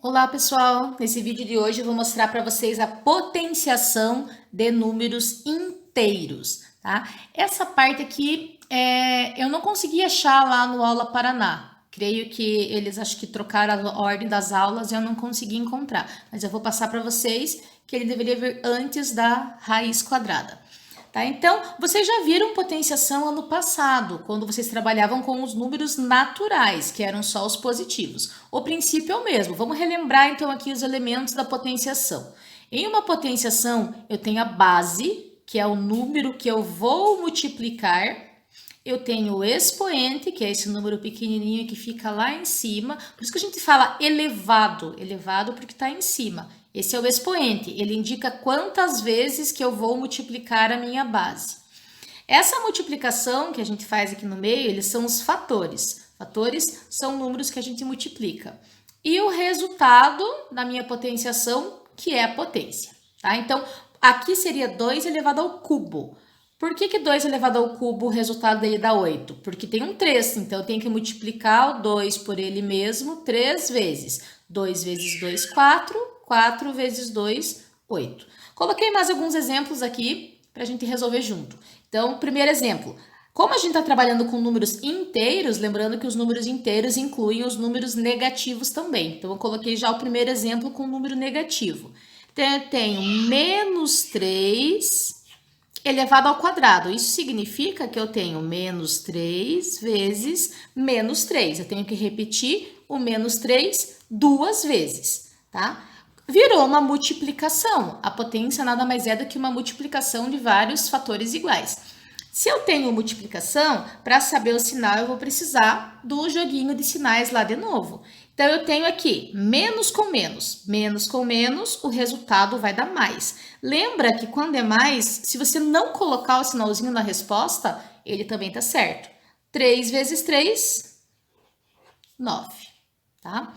Olá, pessoal! Nesse vídeo de hoje eu vou mostrar para vocês a potenciação de números inteiros, tá? Essa parte aqui eu não consegui achar lá no Aula Paraná. Creio que eles acho que trocaram a ordem das aulas e eu não consegui encontrar. Mas eu vou passar para vocês que ele deveria vir antes da raiz quadrada. Tá? Então, vocês já viram potenciação ano passado, quando vocês trabalhavam com os números naturais, que eram só os positivos. O princípio é o mesmo. Vamos relembrar então aqui os elementos da potenciação. Em uma potenciação, eu tenho a base, que é o número que eu vou multiplicar. Eu tenho o expoente, que é esse número pequenininho que fica lá em cima. Por isso que a gente fala elevado. Elevado porque está em cima. Esse é o expoente. Ele indica quantas vezes que eu vou multiplicar a minha base. Essa multiplicação que a gente faz aqui no meio, eles são os fatores. Fatores são números que a gente multiplica. E o resultado da minha potenciação, que é a potência. Tá? Então, aqui seria 2 elevado ao cubo. Por que 2 elevado ao cubo, o resultado dele dá 8? Porque tem um 3, então eu tenho que multiplicar o 2 por ele mesmo 3 vezes. 2 vezes 2, 4. 4 vezes 2, 8. Coloquei mais alguns exemplos aqui para a gente resolver junto. Então, primeiro exemplo. Como a gente está trabalhando com números inteiros, lembrando que os números inteiros incluem os números negativos também. Então, eu coloquei já o primeiro exemplo com número negativo. Então, eu tenho menos 3 elevado ao quadrado. Isso significa que eu tenho menos 3 vezes menos 3. Eu tenho que repetir o menos 3 duas vezes, tá? Virou uma multiplicação. A potência nada mais é do que uma multiplicação de vários fatores iguais. Se eu tenho multiplicação, para saber o sinal, eu vou precisar do joguinho de sinais lá de novo. Então, eu tenho aqui menos com menos. Menos com menos, o resultado vai dar mais. Lembra que quando é mais, se você não colocar o sinalzinho na resposta, ele também está certo. 3 vezes 3, 9, tá?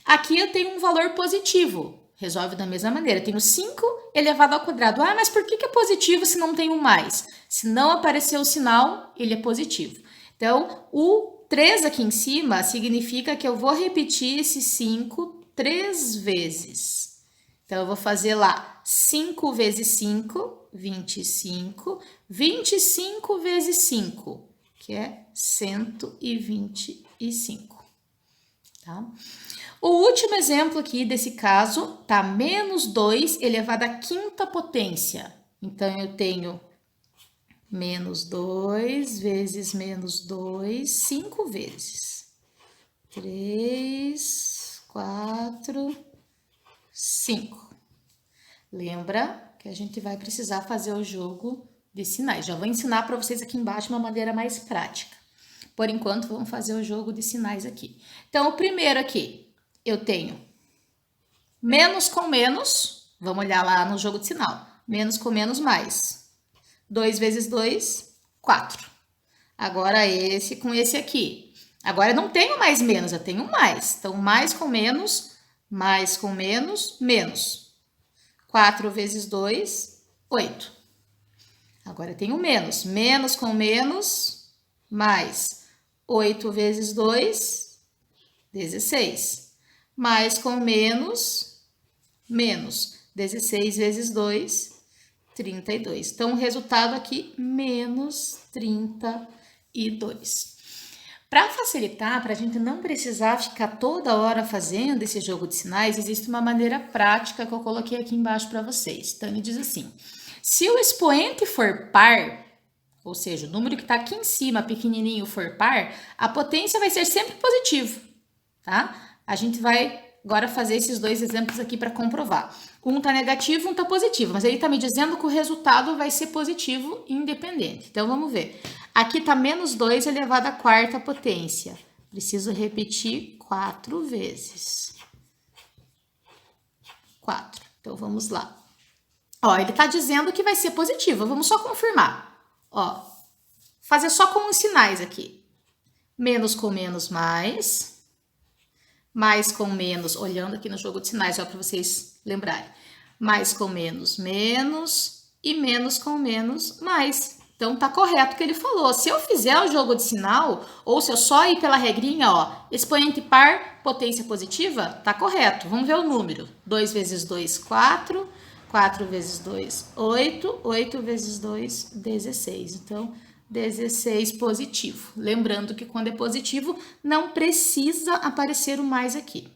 Aqui eu tenho um valor positivo. Resolve da mesma maneira. Eu tenho 5 elevado ao quadrado. Ah, mas por que é positivo se não tem um mais? Se não aparecer o sinal, ele é positivo. Então, o 3 aqui em cima significa que eu vou repetir esse 5 3 vezes. Então, eu vou fazer lá 5 vezes 5, 25. 25 vezes 5, que é 125. Tá? O último exemplo aqui desse caso tá menos 2 elevado à quinta potência. Então, eu tenho menos 2 vezes menos 2, 5 vezes. 3, 4, 5. Lembra que a gente vai precisar fazer o jogo de sinais. Já vou ensinar para vocês aqui embaixo uma maneira mais prática. Por enquanto, vamos fazer o jogo de sinais aqui. Então, o primeiro aqui, eu tenho menos com menos, vamos olhar lá no jogo de sinal. Menos com menos, mais. 2 vezes 2, 4. Agora, esse com esse aqui. Agora, eu não tenho mais menos, eu tenho mais. Então, mais com menos, menos. 4 vezes 2, 8. Agora, eu tenho menos. Menos com menos, mais. 8 vezes 2, 16. Mais com menos, menos. 16 vezes 2, 32. Então, o resultado aqui, menos 32. Para facilitar, para a gente não precisar ficar toda hora fazendo esse jogo de sinais, existe uma maneira prática que eu coloquei aqui embaixo para vocês. Então, ele diz assim, se o expoente for par, ou seja, o número que está aqui em cima, pequenininho, for par, a potência vai ser sempre positivo, tá? A gente vai agora fazer esses dois exemplos aqui para comprovar. Um está negativo, um está positivo, mas ele está me dizendo que o resultado vai ser positivo independente. Então, vamos ver. Aqui está menos 2 elevado à quarta potência. Preciso repetir 4 vezes. 4. Então, vamos lá. Ó, ele está dizendo que vai ser positivo. Vamos só confirmar. Ó, fazer só com os sinais aqui. Menos com menos, mais. Mais com menos, olhando aqui no jogo de sinais, ó, para vocês lembrarem. Mais com menos, menos. E menos com menos, mais. Então tá correto o que ele falou. Se eu fizer o jogo de sinal, ou se eu só ir pela regrinha, ó, expoente par, potência positiva, tá correto. Vamos ver o número. 2 vezes 2, 4. 4 vezes 2, 8. 8 vezes 2, 16. Então, 16 positivo. Lembrando que quando é positivo, não precisa aparecer o mais aqui.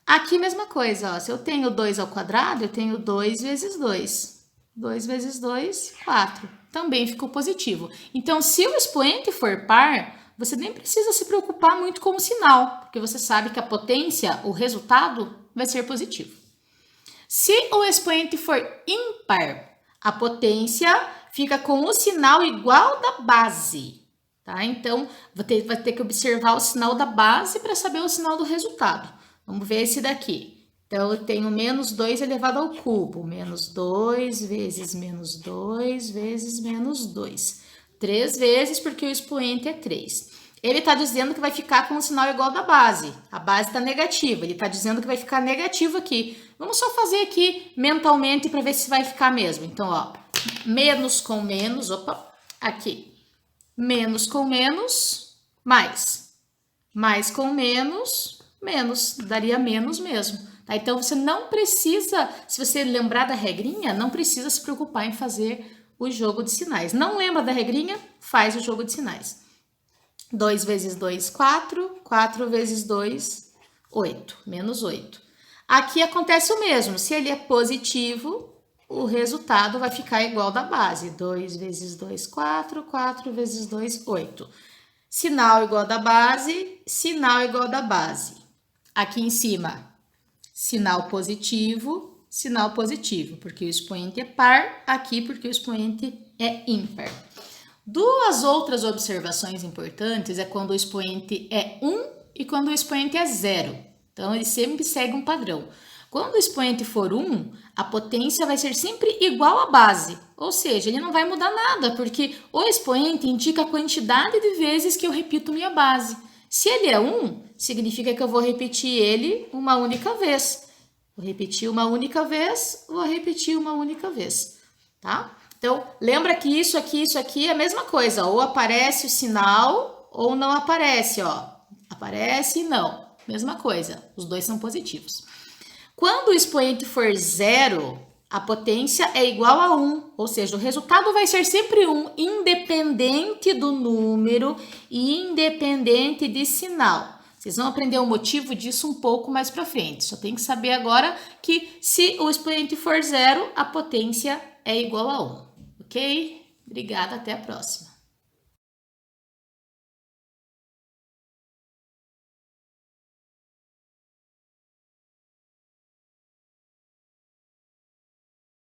Aqui, mesma coisa, ó. Se eu tenho 2 ao quadrado, eu tenho 2 vezes 2. 2 vezes 2, 4. Também ficou positivo. Então, se o expoente for par, você nem precisa se preocupar muito com o sinal, porque você sabe que a potência, o resultado, vai ser positivo. Se o expoente for ímpar, a potência fica com o sinal igual da base, tá? Então, vai ter que observar o sinal da base para saber o sinal do resultado. Vamos ver esse daqui. Então, eu tenho menos 2 elevado ao cubo. Menos 2 vezes menos 2 vezes menos 2. 3 vezes porque o expoente é 3. Ele está dizendo que vai ficar com o sinal igual da base. A base está negativa. Ele está dizendo que vai ficar negativo aqui. Vamos só fazer aqui mentalmente para ver se vai ficar mesmo. Então, ó, menos com menos, opa, aqui. Menos com menos, mais. Mais com menos, menos. Daria menos mesmo. Tá? Então, você não precisa, se você lembrar da regrinha, não precisa se preocupar em fazer o jogo de sinais. Não lembra da regrinha? Faz o jogo de sinais. 2 vezes 2, 4. 4 vezes 2, 8. Menos 8. Aqui acontece o mesmo. Se ele é positivo, o resultado vai ficar igual da base. 2 vezes 2, 4. 4 vezes 2, 8. Sinal igual da base, sinal igual da base. Aqui em cima, sinal positivo, porque o expoente é par, aqui porque o expoente é ímpar. Duas outras observações importantes é quando o expoente é 1 e quando o expoente é 0. Então, ele sempre segue um padrão. Quando o expoente for 1, a potência vai ser sempre igual à base. Ou seja, ele não vai mudar nada, porque o expoente indica a quantidade de vezes que eu repito minha base. Se ele é 1, significa que eu vou repetir ele uma única vez. Vou repetir uma única vez, vou repetir uma única vez, tá? Então, lembra que isso aqui é a mesma coisa. Ou aparece o sinal, ou não aparece, ó. Aparece e não. Mesma coisa. Os dois são positivos. Quando o expoente for 0, a potência é igual a 1. Ou seja, o resultado vai ser sempre 1, independente do número e independente de sinal. Vocês vão aprender o motivo disso um pouco mais para frente. Só tem que saber agora que se o expoente for 0, a potência é igual a 1. Ok? Obrigada, até a próxima.